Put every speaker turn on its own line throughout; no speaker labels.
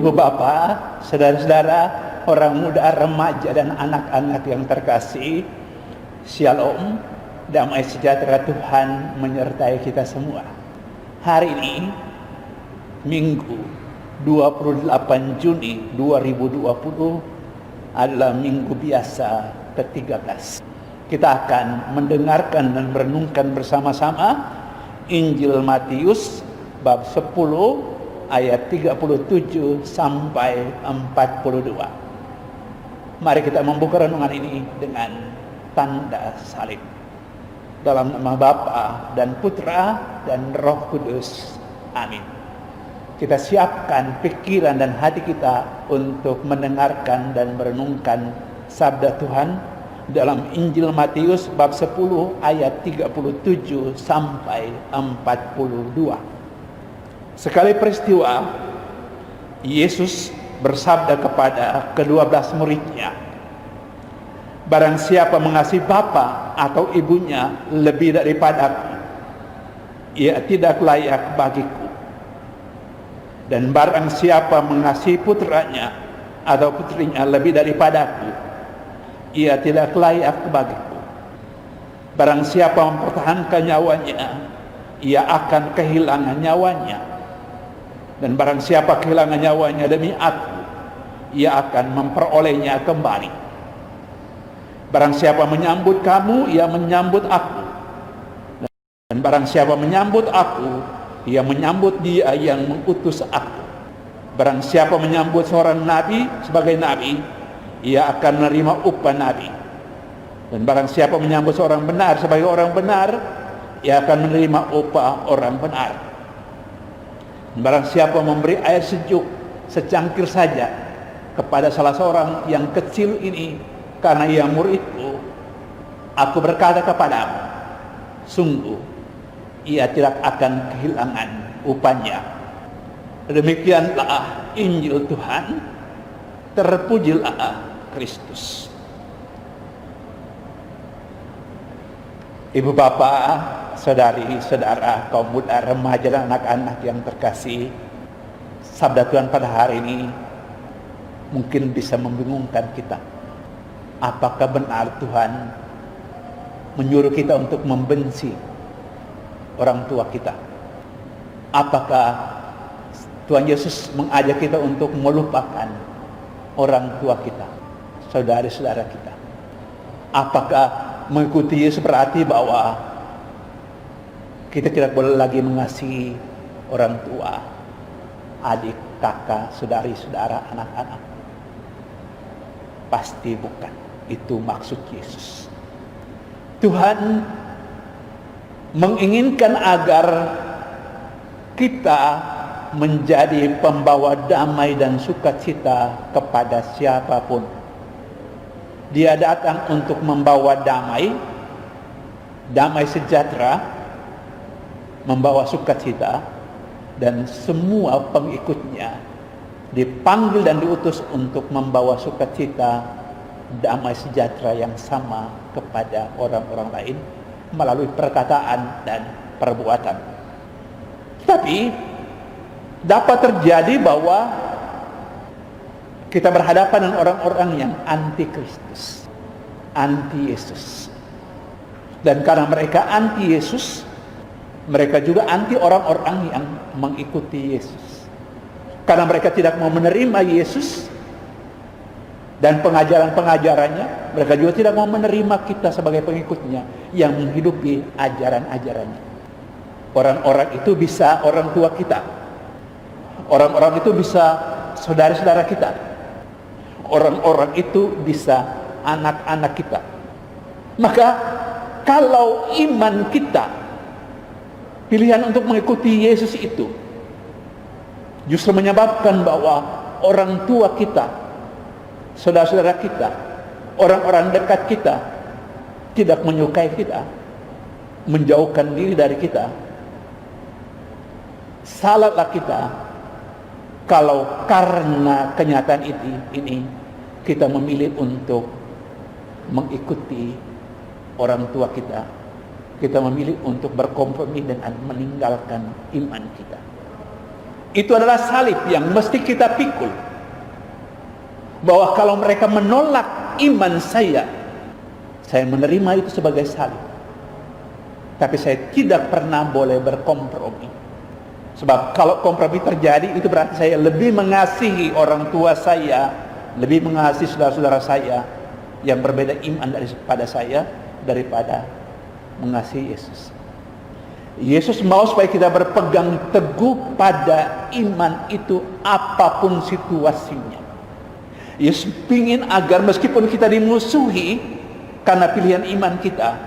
Ibu bapak, saudara-saudara, orang muda, remaja dan anak-anak yang terkasih, Shalom, damai sejahtera Tuhan menyertai kita semua. Hari ini, Minggu 28 Juni 2020 adalah minggu biasa ke-13. Kita akan mendengarkan dan merenungkan bersama-sama Injil Matius bab 10 ayat 37 sampai 42. Mari kita membuka renungan ini dengan tanda salib. Dalam nama Bapa dan Putra dan Roh Kudus. Amin. Kita siapkan pikiran dan hati kita untuk mendengarkan dan merenungkan sabda Tuhan dalam Injil Matius bab 10 ayat 37 sampai 42. Sekali peristiwa, Yesus bersabda kepada ke-12 muridnya, "Barang siapa mengasihi bapa atau ibunya lebih daripadaku, ia tidak layak bagiku. Dan barang siapa mengasihi putranya atau putrinya lebih daripadaku, ia tidak layak bagiku. Barang siapa mempertahankan nyawanya, ia akan kehilangan nyawanya. Dan barang siapa kehilangan nyawanya demi aku, ia akan memperolehnya kembali. Barang siapa menyambut kamu, ia menyambut aku. Dan barang siapa menyambut aku, ia menyambut dia yang mengutus aku. Barang siapa menyambut seorang nabi sebagai nabi, ia akan menerima upah nabi. Dan barang siapa menyambut seorang benar sebagai orang benar, ia akan menerima upah orang benar. Barang siapa memberi air sejuk secangkir saja kepada salah seorang yang kecil ini karena ia muridku, aku berkata kepadamu, sungguh ia tidak akan kehilangan upahnya." Demikianlah Injil Tuhan. Terpujilah Kristus. Ibu bapak, saudari-saudara, kaum muda, remaja dan anak-anak yang terkasih, sabda Tuhan pada hari ini mungkin bisa membingungkan kita. Apakah benar Tuhan menyuruh kita untuk membenci orang tua kita? Apakah Tuhan Yesus mengajak kita untuk melupakan orang tua kita, saudara-saudara kita? Apakah mengikuti Yesus berarti bahwa kita tidak boleh lagi mengasihi orang tua, adik, kakak, saudari-saudara, anak-anak? Pasti bukan. Itu maksud Yesus. Tuhan menginginkan agar kita menjadi pembawa damai dan sukacita kepada siapapun. Dia datang untuk membawa damai sejahtera, membawa sukacita, dan semua pengikutnya dipanggil dan diutus untuk membawa sukacita, damai sejahtera yang sama kepada orang-orang lain melalui perkataan dan perbuatan. Tapi dapat terjadi bahwa kita berhadapan dengan orang-orang yang anti Kristus, anti Yesus. Dan karena mereka anti Yesus, mereka juga anti orang-orang yang mengikuti Yesus. Karena mereka tidak mau menerima Yesus dan pengajaran-pengajarannya, mereka juga tidak mau menerima kita sebagai pengikutnya yang menghidupi ajaran-ajarannya. Orang-orang itu bisa orang tua kita. Orang-orang itu bisa saudara-saudara kita. Orang-orang itu bisa anak-anak kita. Maka kalau iman kita, pilihan untuk mengikuti Yesus itu justru menyebabkan bahwa orang tua kita, saudara-saudara kita, orang-orang dekat kita tidak menyukai kita, menjauhkan diri dari kita, salahlah kita kalau karena kenyataan ini kita memilih untuk mengikuti orang tua kita. Kita memilih untuk berkompromi dengan meninggalkan iman kita. Itu adalah salib yang mesti kita pikul. Bahwa kalau mereka menolak iman saya menerima itu sebagai salib. Tapi saya tidak pernah boleh berkompromi. Sebab kalau kompromi terjadi, itu berarti saya lebih mengasihi orang tua saya, lebih mengasihi saudara-saudara saya yang berbeda iman daripada saya, daripada mengasihi Yesus. Yesus mau supaya kita berpegang teguh pada iman itu apapun situasinya. Yesus ingin agar meskipun kita dimusuhi karena pilihan iman kita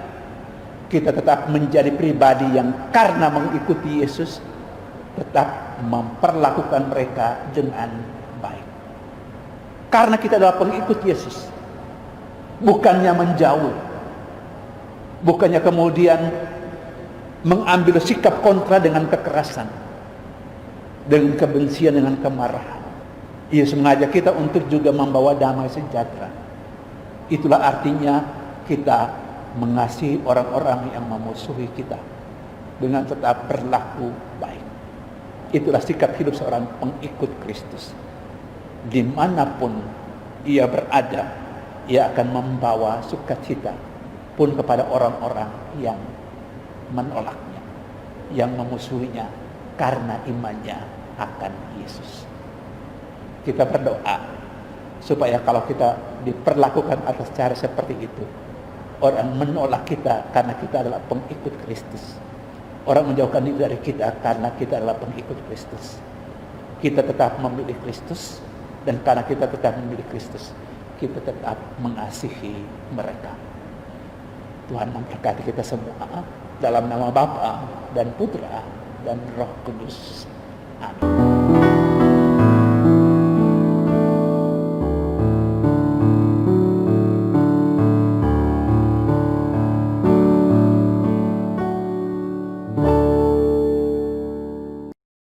tetap menjadi pribadi yang karena mengikuti Yesus tetap memperlakukan mereka dengan baik. Karena kita adalah pengikut Yesus, bukannya menjauh, bukannya kemudian mengambil sikap kontra dengan kekerasan, dengan kebencian, dengan kemarahan. Yesus mengajak kita untuk juga membawa damai sejahtera. Itulah artinya kita mengasihi orang-orang yang memusuhi kita dengan tetap berlaku baik. Itulah sikap hidup seorang pengikut Kristus. Dimanapun ia berada, ia akan membawa sukacita pun kepada orang-orang yang menolaknya, yang memusuhinya karena imannya akan Yesus. Kita berdoa supaya kalau kita diperlakukan atas cara seperti itu, orang menolak kita karena kita adalah pengikut Kristus, orang menjauhkan diri dari kita karena kita adalah pengikut Kristus, kita tetap memilih Kristus, dan karena kita tetap memilih Kristus, kita tetap mengasihi mereka. Tuhan memberkati kita semua dalam nama Bapa dan Putra dan Roh Kudus. Amin.